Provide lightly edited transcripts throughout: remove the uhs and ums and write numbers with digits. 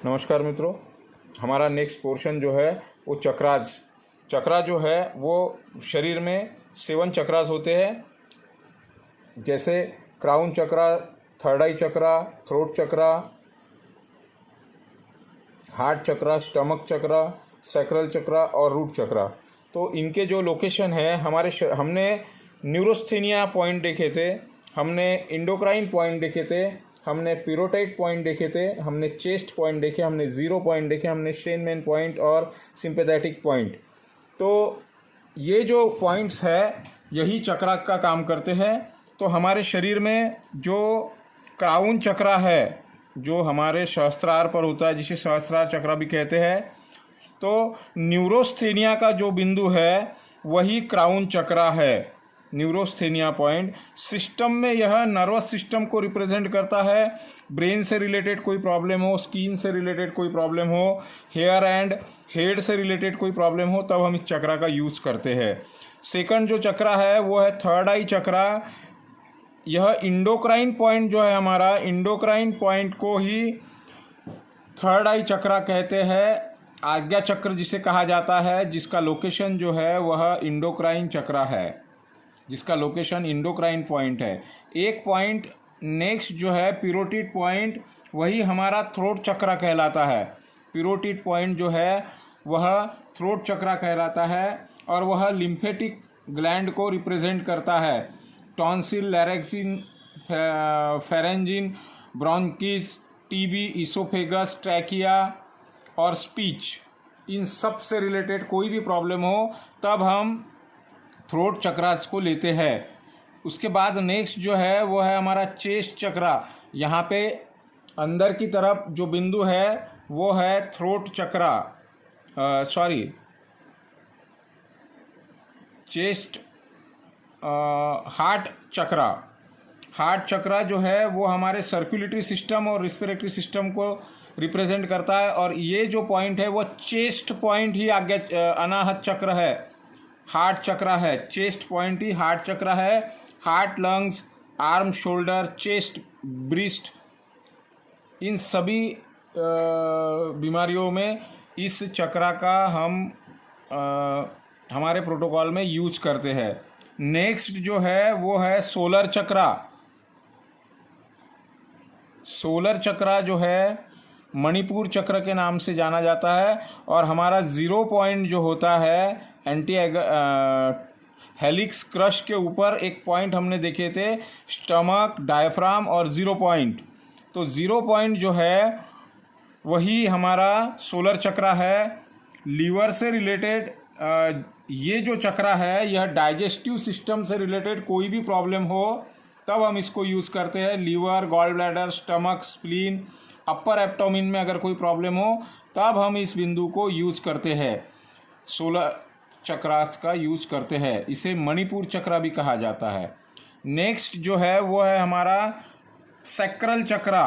नमस्कार मित्रों, हमारा नेक्स्ट पोर्शन जो है वो चक्रास। चक्रा जो है वो शरीर में 7 चक्रास होते हैं, जैसे क्राउन चक्रा, थर्ड आई चक्रा, थ्रोट चक्रा, हार्ट चक्रा, स्टमक चक्रा, सैक्रल चक्रा और रूट चक्रा। तो इनके जो लोकेशन है हमने न्यूरोस्थेनिया पॉइंट देखे थे, हमने इंडोक्राइन पॉइंट देखे थे, हमने पिरोटाइट पॉइंट देखे थे, हमने चेस्ट पॉइंट देखे, हमने ज़ीरो पॉइंट देखे, हमने शेनमैन पॉइंट और सिंपैथेटिक पॉइंट। तो ये जो पॉइंट्स है यही चक्रा का काम करते हैं। तो हमारे शरीर में जो क्राउन चक्रा है, जो हमारे सहस्त्रार पर होता है, जिसे सहस्त्रार चक्रा भी कहते हैं, तो न्यूरोस्थेनिया का जो बिंदु है वही क्राउन चक्रा है। न्यूरोस्थेनिया पॉइंट सिस्टम में यह नर्वस सिस्टम को रिप्रेजेंट करता है। ब्रेन से रिलेटेड कोई प्रॉब्लम हो, स्किन से रिलेटेड कोई प्रॉब्लम हो, हेयर एंड हेड से रिलेटेड कोई प्रॉब्लम हो, तब हम इस चक्रा का यूज़ करते हैं। सेकंड जो चक्रा है वो है थर्ड आई चक्रा। यह इंडोक्राइन पॉइंट जो है हमारा, इंडोक्राइन पॉइंट को ही थर्ड आई चक्रा कहते हैं। आज्ञा चक्र जिसे कहा जाता है, जिसका लोकेशन जो है वह इंडोक्राइन चक्रा है, जिसका लोकेशन इंडोक्राइन पॉइंट है। एक पॉइंट नेक्स्ट जो है पिरोटिड पॉइंट, वही हमारा थ्रोट चक्रा कहलाता है। पिरोटिड पॉइंट जो है वह थ्रोट चक्रा कहलाता है और वह लिम्फेटिक ग्लैंड को रिप्रेजेंट करता है। टॉन्सिल, लैरिंक्सिन, फेरेंजिन, ब्रोंकिस, टीबी, इसोफेगस, ट्रैकिया और स्पीच, इन सब से रिलेटेड कोई भी प्रॉब्लम हो तब हम थ्रोट चक्रास को लेते हैं। उसके बाद नेक्स्ट जो है वो है हमारा चेस्ट चक्रा। यहाँ पे अंदर की तरफ जो बिंदु है वो है थ्रोट चक्रा, चेस्ट हार्ट चक्रा। हार्ट चक्रा जो है वो हमारे सर्कुलेटरी सिस्टम और रिस्पिरेटरी सिस्टम को रिप्रेजेंट करता है, और ये जो पॉइंट है वो चेस्ट पॉइंट ही आगे अनाहत चक्र है, हार्ट चक्रा है। चेस्ट पॉइंट ही हार्ट चक्रा है। Heart, lungs, arm, shoulder, chest, breast, इन सभी बीमारियों में इस चक्रा का हम हमारे प्रोटोकॉल में यूज करते हैं। नेक्स्ट जो है वो है सोलर चक्रा। सोलर चक्रा जो है मणिपुर चक्र के नाम से जाना जाता है, और हमारा ज़ीरो पॉइंट जो होता है एंटी हेलिक्स क्रश के ऊपर एक पॉइंट हमने देखे थे, स्टमक, डायफ्राम और ज़ीरो पॉइंट। तो ज़ीरो पॉइंट जो है वही हमारा सोलर चक्रा है। लीवर से रिलेटेड ये जो चक्रा है यह डाइजेस्टिव सिस्टम से रिलेटेड कोई भी प्रॉब्लम हो तब हम इसको यूज़ करते हैं। Liver, gall bladder, stomach, spleen, upper abdomen में अगर कोई प्रॉब्लम हो तब हम इस बिंदु को यूज़ करते हैं, सोलर चक्रास का यूज़ करते हैं। इसे मणिपुर चक्रा भी कहा जाता है। नेक्स्ट जो है वो है हमारा सैक्रल चक्रा।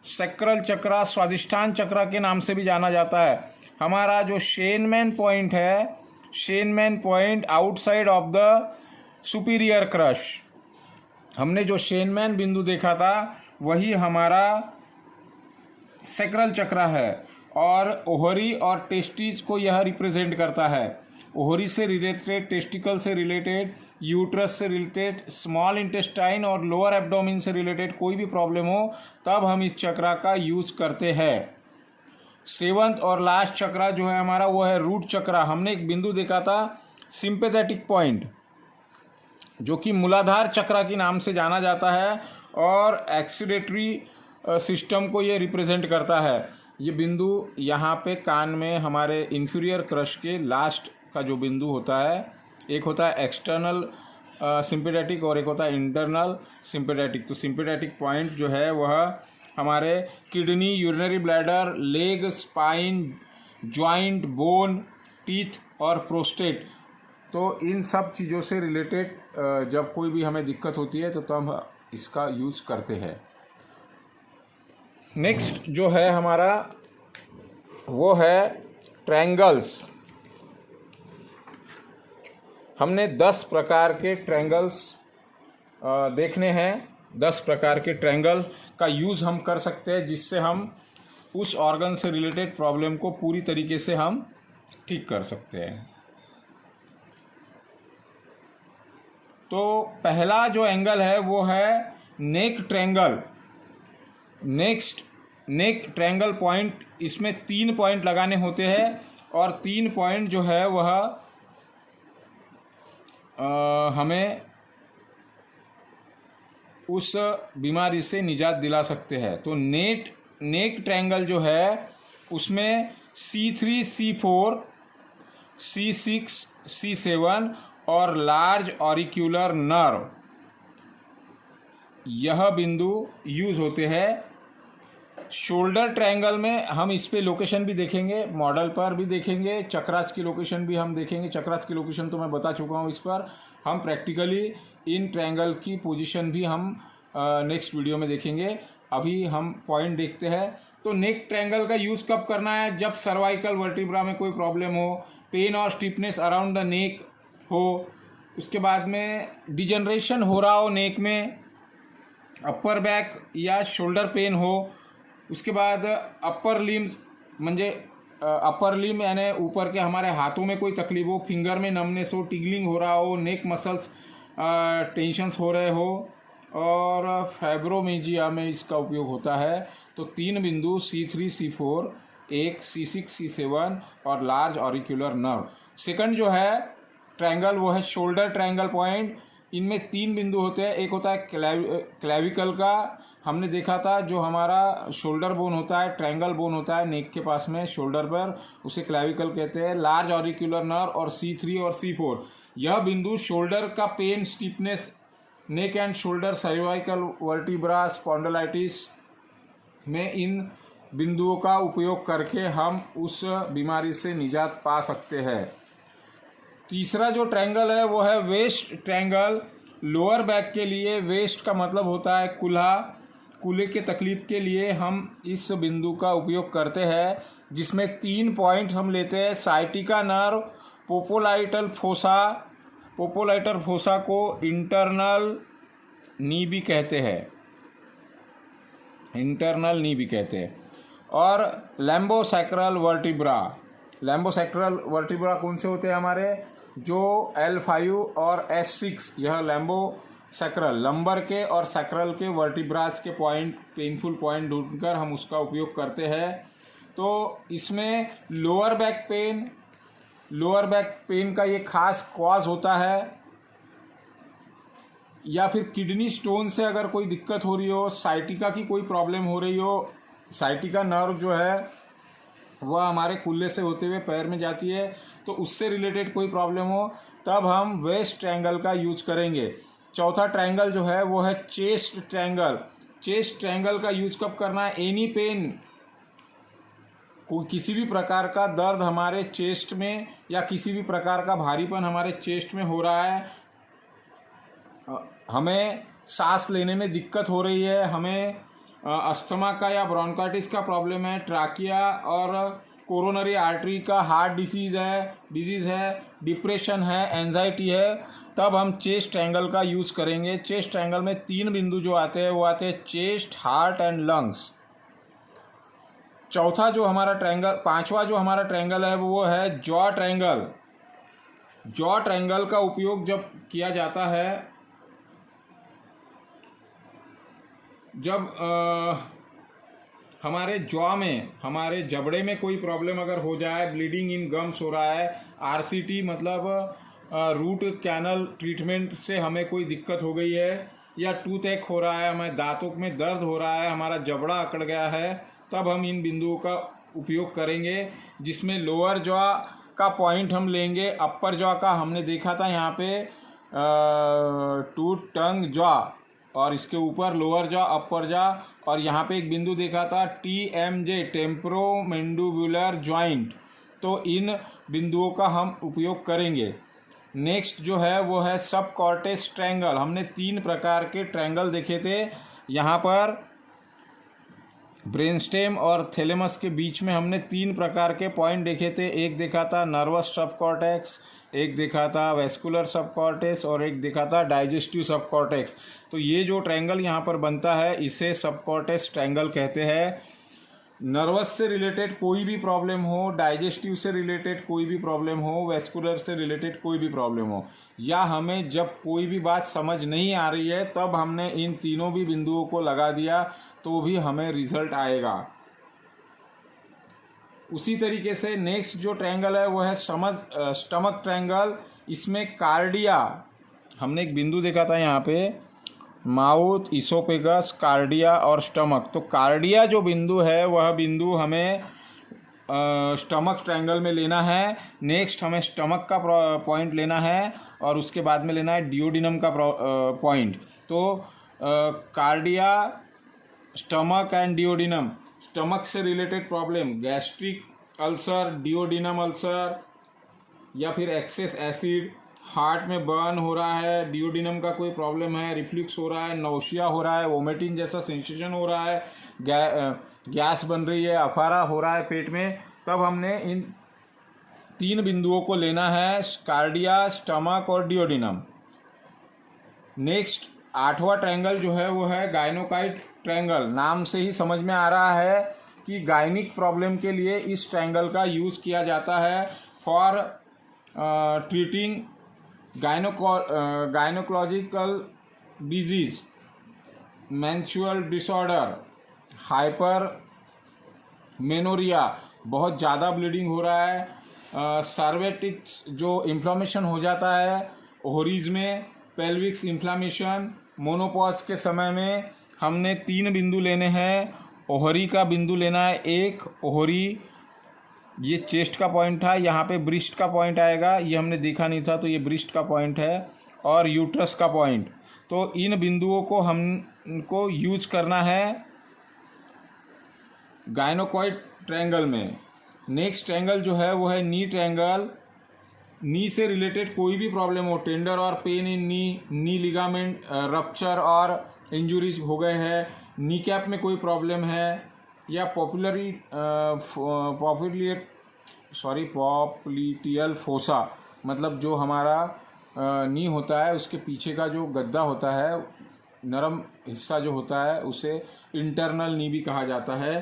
सैक्रल चक्रा स्वादिष्ठान चक्रा के नाम से भी जाना जाता है। हमारा जो शेनमैन पॉइंट है, shenmen point outside of the superior crus, हमने जो शेनमैन बिंदु देखा था वही हमारा सैक्रल चक्रा है, और ओहरी और टेस्टिस को यह रिप्रेजेंट करता है। ओहरी से रिलेटेड, टेस्टिकल से रिलेटेड, यूट्रस से रिलेटेड, स्मॉल इंटेस्टाइन और लोअर एब्डोमेन से रिलेटेड कोई भी प्रॉब्लम हो तब हम इस चक्रा का यूज़ करते हैं। सेवंथ और लास्ट चक्रा जो है हमारा वो है रूट चक्रा। हमने एक बिंदु देखा था सिंपैथेटिक पॉइंट, जो कि मूलाधार चक्रा के नाम से जाना जाता है, और एक्सीडेटरी सिस्टम को ये रिप्रेजेंट करता है। ये बिंदु यहाँ पे कान में हमारे इन्फीरियर क्रश के लास्ट का जो बिंदु होता है, एक होता है एक्सटर्नल सिंपैथेटिक और एक होता है इंटरनल सिंपैथेटिक। तो सिंपैथेटिक पॉइंट जो है वह हमारे kidney, urinary bladder, leg, spine, joint, bone, teeth और प्रोस्टेट, तो इन सब चीज़ों से रिलेटेड जब कोई भी हमें दिक्कत होती है तो तब हम इसका यूज़ करते हैं। नेक्स्ट जो है हमारा वो है ट्रायंगल्स। हमने 10 प्रकार के ट्रायंगल्स देखने हैं। 10 प्रकार के ट्रायंगल का यूज़ हम कर सकते हैं, जिससे हम उस ऑर्गन से रिलेटेड प्रॉब्लम को पूरी तरीके से हम ठीक कर सकते हैं। तो पहला जो एंगल है वो है नेक ट्रायंगल। नेक ट्रायंगल पॉइंट, इसमें 3 पॉइंट लगाने होते हैं और 3 पॉइंट जो है वह हमें उस बीमारी से निजात दिला सकते हैं। तो नेक ट्रायंगल जो है उसमें C3, C4, C6, C7 और लार्ज ऑरिक्यूलर नर्व, यह बिंदु यूज होते हैं। शोल्डर ट्रायंगल में हम इस पे लोकेशन भी देखेंगे, मॉडल पर भी देखेंगे, चक्रास की लोकेशन भी हम देखेंगे। चक्रास की लोकेशन तो मैं बता चुका हूँ, इस पर हम प्रैक्टिकली इन ट्रायंगल की पोजीशन भी हम नेक्स्ट वीडियो में देखेंगे। अभी हम पॉइंट देखते हैं। तो नेक ट्रायंगल का यूज़ कब करना है? जब सर्वाइकल वर्टिब्रा में कोई प्रॉब्लम हो, पेन और स्टिफनेस अराउंड द नेक हो, उसके बाद में डिजनरेशन हो रहा हो नेक में, अपर बैक या शोल्डर पेन हो, उसके बाद अपर लिम्स म्हणजे अपर लिम यानी ऊपर के हमारे हाथों में कोई तकलीफ हो, फिंगर में नमनेस हो, टिगलिंग हो रहा हो, नेक मसल्स टेंशन्स हो रहे हो, और फाइब्रोमिजिया में इसका उपयोग होता है। तो 3 बिंदु C3, C4, एक C6, C7 और लार्ज ऑरिक्यूलर नर्व। सेकंड जो है ट्रायंगल वो है शोल्डर ट्रायंगल पॉइंट। इनमें 3 बिंदु होते हैं। एक होता है क्लेविकल का, हमने देखा था जो हमारा शोल्डर बोन होता है, ट्रायंगल बोन होता है नेक के पास में शोल्डर पर, उसे क्लेविकल कहते हैं। लार्ज ऑरिक्यूलर नर्व और C3 और C4, यह बिंदु शोल्डर का pain, stiffness, neck and shoulder, cervical vertebra, spondylitis में इन बिंदुओं का उपयोग करके हम उस बीमारी से निजात पा सकते हैं। तीसरा जो ट्रायंगल है वो है वेस्ट ट्रायंगल। लोअर बैक के लिए, वेस्ट का मतलब होता है कूल्हे के तकलीफ के लिए हम इस बिंदु का उपयोग करते हैं, जिसमें 3 पॉइंट हम लेते हैं। साइटिका नर्व, पोपोलाइटल फोसा, पोपोलाइटल फोसा को इंटरनल नी भी कहते हैं, इंटरनल नी भी कहते हैं, और लैम्बोसैक्रल वर्टिब्रा। लैम्बोसैक्रल वर्टिब्रा कौन से होते हैं हमारे? जो L5 और S6, यह लैम्बोसैक्रल, लंबर के और सैक्रल के वर्टिब्रास के पॉइंट, पेनफुल पॉइंट ढूंढकर हम उसका उपयोग करते हैं। तो इसमें लोअर बैक पेन का ये खास कॉज होता है, या फिर किडनी स्टोन से अगर कोई दिक्कत हो रही हो, साइटिका की कोई प्रॉब्लम हो रही हो, साइटिका नर्व जो है वह हमारे कूल्हे से होते हुए पैर में जाती है, तो उससे रिलेटेड कोई प्रॉब्लम हो, तब हम वेस्ट ट्रायंगल का यूज करेंगे। चौथा ट्रायंगल जो है वो है चेस्ट ट्रायंगल। चेस्ट ट्रायंगल का यूज कब करना है? एनी पेन, किसी भी प्रकार का दर्द हमारे चेस्ट में या किसी भी प्रकार का भारीपन हमारे चेस्ट में हो रहा है, हमें सांस लेने में दिक्कत हो रही है, हमें अस्थमा का या ब्रोंकाइटिस का प्रॉब्लम है, ट्राकिया और कोरोनरी आर्टरी का हार्ट डिजीज़ है, डिप्रेशन है, एंजाइटी है, तब हम चेस्ट ट्रायंगल का यूज़ करेंगे। चेस्ट ट्रायंगल में 3 बिंदु जो आते हैं वो आते हैं चेस्ट, हार्ट एंड लंग्स। पांचवा जो हमारा ट्रायंगल है वो है जॉ ट्रायंगल। जॉ ट्रायंगल का उपयोग जब किया जाता है, जब हमारे जॉ में, हमारे जबड़े में कोई प्रॉब्लम अगर हो जाए, ब्लीडिंग इन गम्स हो रहा है, RCT मतलब रूट कैनल ट्रीटमेंट से हमें कोई दिक्कत हो गई है, या टूथ एक हो रहा है, हमें दांतों में दर्द हो रहा है, हमारा जबड़ा अकड़ गया है, तब हम इन बिंदुओं का उपयोग करेंगे, जिसमें लोअर जॉ का पॉइंट हम लेंगे। अपर जॉ का हमने देखा था यहाँ पे टूथ टंग जॉ, और इसके ऊपर लोअर जॉ, अपर जॉ, और यहाँ पे एक बिंदु देखा था TMJ, टेम्पोरोमैंडिबुलर जॉइंट। तो इन बिंदुओं का हम उपयोग करेंगे। नेक्स्ट जो है वो है सब कॉर्टेक्स ट्रायंगल। हमने 3 प्रकार के ट्रायंगल देखे थे। यहाँ पर ब्रेनस्टेम और थैलेमस के बीच में हमने 3 प्रकार के पॉइंट देखे थे। एक देखा था नर्वस सब कॉर्टेक्स, एक देखा था वेस्कुलर सब कॉर्टेक्स, और एक देखा था डाइजेस्टिव सब कॉर्टेक्स। तो ये जो ट्रायंगल यहाँ पर बनता है इसे सब कॉर्टेक्स ट्रायंगल कहते हैं। नर्वस से रिलेटेड कोई भी प्रॉब्लम हो, डाइजेस्टिव से रिलेटेड कोई भी प्रॉब्लम हो, वेस्कुलर से रिलेटेड कोई भी प्रॉब्लम हो, या हमें जब कोई भी बात समझ नहीं आ रही है तब हमने इन तीनों भी बिंदुओं को लगा दिया तो भी हमें रिजल्ट आएगा। उसी तरीके से नेक्स्ट जो ट्रायंगल है वो है स्टमक ट्रायंगल। इसमें कार्डिया, हमने एक बिंदु देखा था यहाँ पे, माउथ, इसोफेगस, कार्डिया और स्टमक। तो कार्डिया जो बिंदु है वह बिंदु हमें स्टमक ट्रायंगल में लेना है। नेक्स्ट हमें स्टमक का पॉइंट लेना है और उसके बाद में लेना है डियोडिनम का पॉइंट। तो cardia, stomach and duodenum. Stomach से related problem, gastric ulcer, duodenum ulcer, या फिर एक्सेस एसिड, हार्ट में बर्न हो रहा है, डियोडिनम का कोई प्रॉब्लम है, रिफ्लुक्स हो रहा है, नौशिया हो रहा है, वोमिटिंग जैसा सेंसेशन हो रहा है, गैस बन रही है, अफारा हो रहा है पेट में, तब हमने इन तीन बिंदुओं को लेना है, कार्डिया, स्टमक और डियोडिनम। नेक्स्ट 8वां ट्रायंगल जो है वो है गायनोकाइट ट्रायंगल। नाम से ही समझ में आ रहा है कि गायनिक प्रॉब्लम के लिए इस ट्रायंगल का यूज़ किया जाता है for treating gynaecological disease, menstrual disorder, hypermenorrhoea, बहुत ज़्यादा ब्लीडिंग हो रहा है, सर्वेटिक्स जो इन्फ्लामेशन हो जाता है ओवरीज में, पेल्विक्स इन्फ्लामेशन, मोनोपॉज के समय में हमने 3 बिंदु लेने हैं। ओहरी का बिंदु लेना है, एक ओहरी, ये चेस्ट का पॉइंट था, यहाँ पे ब्रिस्ट का पॉइंट आएगा, ये हमने देखा नहीं था तो ये ब्रिस्ट का पॉइंट है, और यूट्रस का पॉइंट। तो इन बिंदुओं को हमको यूज करना है गायनोकॉइड ट्रायंगल में। नेक्स्ट ट्रायंगल जो है वो है नी ट्रायंगल। नी से रिलेटेड कोई भी प्रॉब्लम हो, टेंडर और pain in knee ligament rupture और इंजुरीज हो गए हैं, नी कैप में कोई प्रॉब्लम है, या पॉप्लिटियल फोसा, मतलब जो हमारा नी होता है उसके पीछे का जो गद्दा होता है, नरम हिस्सा जो होता है, उसे इंटरनल नी भी कहा जाता है।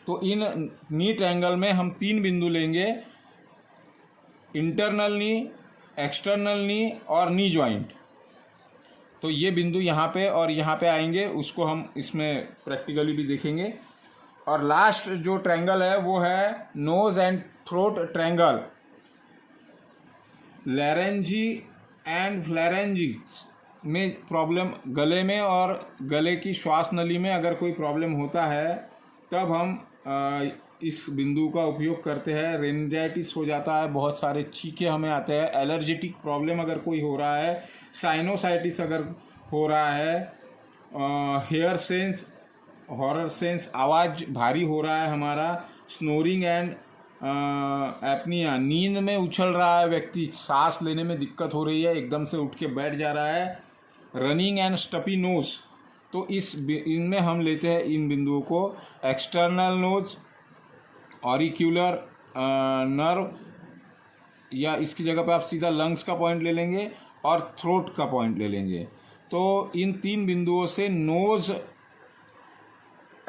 तो इन नी ट्रायंगल में हम 3 बिंदु लेंगे, इंटरनल नी, एक्सटर्नल नी और नी जॉइंट। तो ये बिंदु यहाँ पे और यहाँ पे आएंगे, उसको हम इसमें प्रैक्टिकली भी देखेंगे। और लास्ट जो ट्रायंगल है वो है nose and throat triangle. Larynx and pharynx में प्रॉब्लम, गले में और गले की श्वास नली में अगर कोई प्रॉब्लम होता है तब हम इस बिंदु का उपयोग करते हैं। रेनिजाइटिस हो जाता है, बहुत सारे छींके हमें आते हैं, एलर्जेटिक प्रॉब्लम अगर कोई हो रहा है, साइनोसाइटिस अगर हो रहा है, हेयर सेंस, हॉरर सेंस, आवाज़ भारी हो रहा है हमारा, स्नोरिंग एंड एपनिया, नींद में उछल रहा है व्यक्ति, सांस लेने में दिक्कत हो रही है, एकदम से उठ के बैठ जा रहा है, रनिंग एंड स्टफी नोज। तो इनमें हम लेते हैं इन बिंदुओं को, एक्सटर्नल नोज, ऑरिक्यूलर नर्व, या इसकी जगह पे आप सीधा लंग्स का पॉइंट ले लेंगे और थ्रोट का पॉइंट ले लेंगे। तो इन 3 बिंदुओं से नोज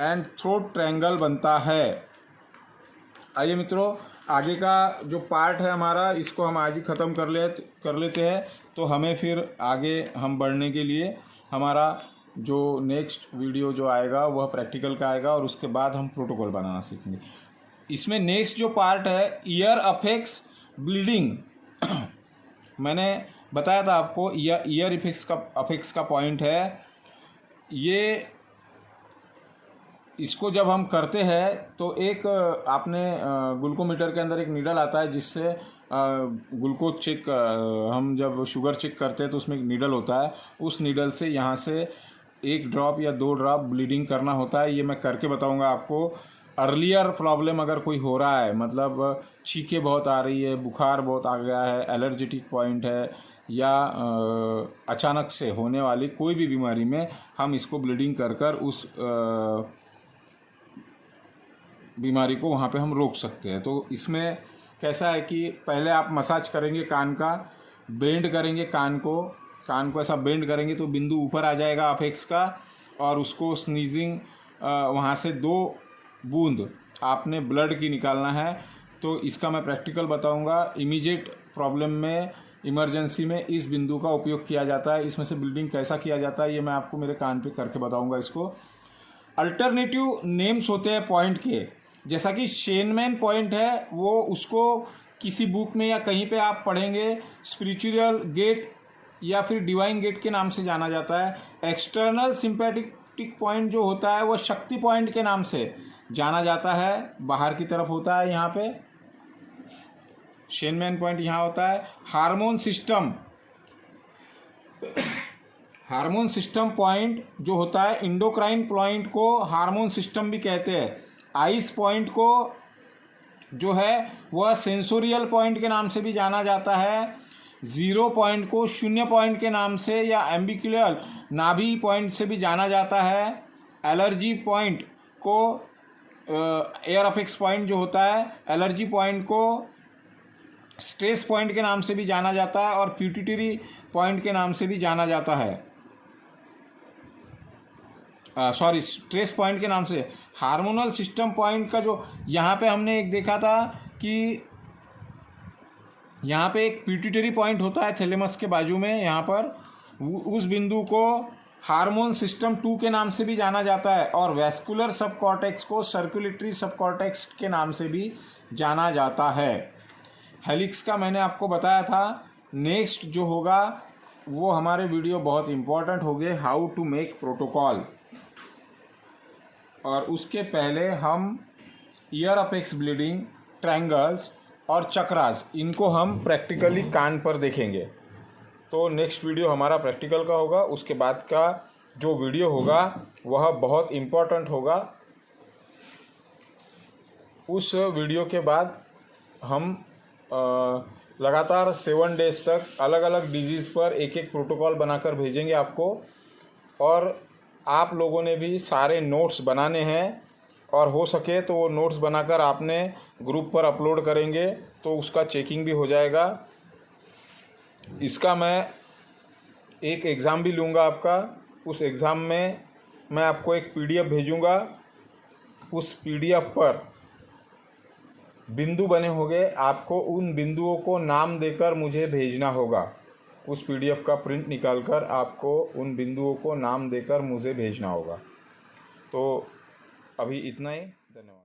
एंड थ्रोट ट्रायंगल बनता है। आइए मित्रों, आगे का जो पार्ट है हमारा, इसको हम आज ही ख़त्म कर लेते हैं। तो हमें फिर आगे हम बढ़ने के लिए हमारा जो नेक्स्ट वीडियो जो आएगा वह प्रैक्टिकल का आएगा, और उसके बाद हम प्रोटोकॉल बनाना सीखेंगे। इसमें नेक्स्ट जो पार्ट है, ईयर अफेक्ट्स ब्लीडिंग। मैंने बताया था आपको, ईयर अफेक्ट्स का पॉइंट है ये। इसको जब हम करते हैं तो एक आपने ग्लूकोमीटर के अंदर एक नीडल आता है, जिससे ग्लूकोज चेक, हम जब शुगर चेक करते हैं तो उसमें एक नीडल होता है, उस नीडल से यहाँ से 1 ड्रॉप या 2 ड्रॉप ब्लीडिंग करना होता है। ये मैं करके बताऊंगा आपको। अर्लियर प्रॉब्लम अगर कोई हो रहा है, मतलब छींके बहुत आ रही है, बुखार बहुत आ गया है, एलर्जेटिक पॉइंट है, या अचानक से होने वाली कोई भी बीमारी में हम इसको ब्लीडिंग कर उस बीमारी को वहाँ पे हम रोक सकते हैं। तो इसमें कैसा है कि पहले आप मसाज करेंगे कान का, बेंड करेंगे कान को ऐसा बेंड करेंगे तो बिंदु ऊपर आ जाएगा अपेक्स का, और उसको स्नीजिंग वहाँ से 2 बूंद आपने ब्लड की निकालना है। तो इसका मैं प्रैक्टिकल बताऊंगा। इमीडिएट प्रॉब्लम में, इमरजेंसी में इस बिंदु का उपयोग किया जाता है। इसमें से ब्लीडिंग कैसा किया जाता है ये मैं आपको मेरे कान पे करके बताऊंगा इसको। अल्टरनेटिव नेम्स होते हैं पॉइंट के, जैसा कि शेनमैन पॉइंट है, वो उसको किसी बुक में या कहीं पे आप पढ़ेंगे स्पिरिचुअल गेट या फिर डिवाइन गेट के नाम से जाना जाता है। एक्सटर्नल सिंपैथेटिक पॉइंट जो होता है वो शक्ति पॉइंट के नाम से जाना जाता है, बाहर की तरफ होता है। यहाँ पे शेनमैन पॉइंट यहाँ होता है। हार्मोन सिस्टम पॉइंट जो होता है, इंडोक्राइन पॉइंट को हार्मोन सिस्टम भी कहते हैं। आइस पॉइंट को जो है वह सेंसोरियल पॉइंट के नाम से भी जाना जाता है। 0 पॉइंट को शून्य पॉइंट के नाम से या एम्बिक्युलर नाभि पॉइंट से भी जाना जाता है। एलर्जी पॉइंट को एयर अपेक्स पॉइंट जो होता है, एलर्जी पॉइंट को स्ट्रेस पॉइंट के नाम से भी जाना जाता है और पिट्यूटरी पॉइंट के नाम से भी जाना जाता है। स्ट्रेस पॉइंट के नाम से। हार्मोनल सिस्टम पॉइंट का जो यहाँ पे हमने एक देखा था कि यहाँ पे एक पिट्यूटरी पॉइंट होता है थैलेमस के बाजू में, यहाँ पर उस बिंदु को हार्मोन सिस्टम 2 के नाम से भी जाना जाता है और वैस्कुलर सब कॉर्टेक्स को सर्कुलेटरी सब कॉर्टेक्स के नाम से भी जाना जाता है। हेलिक्स का मैंने आपको बताया था। नेक्स्ट जो होगा वो हमारे वीडियो बहुत इंपॉर्टेंट हो गए, हाउ टू मेक प्रोटोकॉल। और उसके पहले हम ईयर अपेक्स ब्लीडिंग, ट्रायंगल्स और चक्रास, इनको हम प्रैक्टिकली कान पर देखेंगे। तो नेक्स्ट वीडियो हमारा प्रैक्टिकल का होगा। उसके बाद का जो वीडियो होगा वह बहुत इम्पोर्टेंट होगा। उस वीडियो के बाद हम लगातार 7 डेज तक अलग अलग डिजीज़ पर एक एक प्रोटोकॉल बनाकर भेजेंगे आपको। और आप लोगों ने भी सारे नोट्स बनाने हैं और हो सके तो वो नोट्स बनाकर आपने ग्रुप पर अपलोड करेंगे तो उसका चेकिंग भी हो जाएगा। इसका मैं एक एग्ज़ाम भी लूँगा आपका। उस एग्ज़ाम में मैं आपको एक PDF भेजूँगा। उस PDF पर बिंदु बने होंगे, आपको उन बिंदुओं को नाम देकर मुझे भेजना होगा। उस PDF का प्रिंट निकालकर आपको उन बिंदुओं को नाम देकर मुझे भेजना होगा। तो अभी इतना ही, धन्यवाद।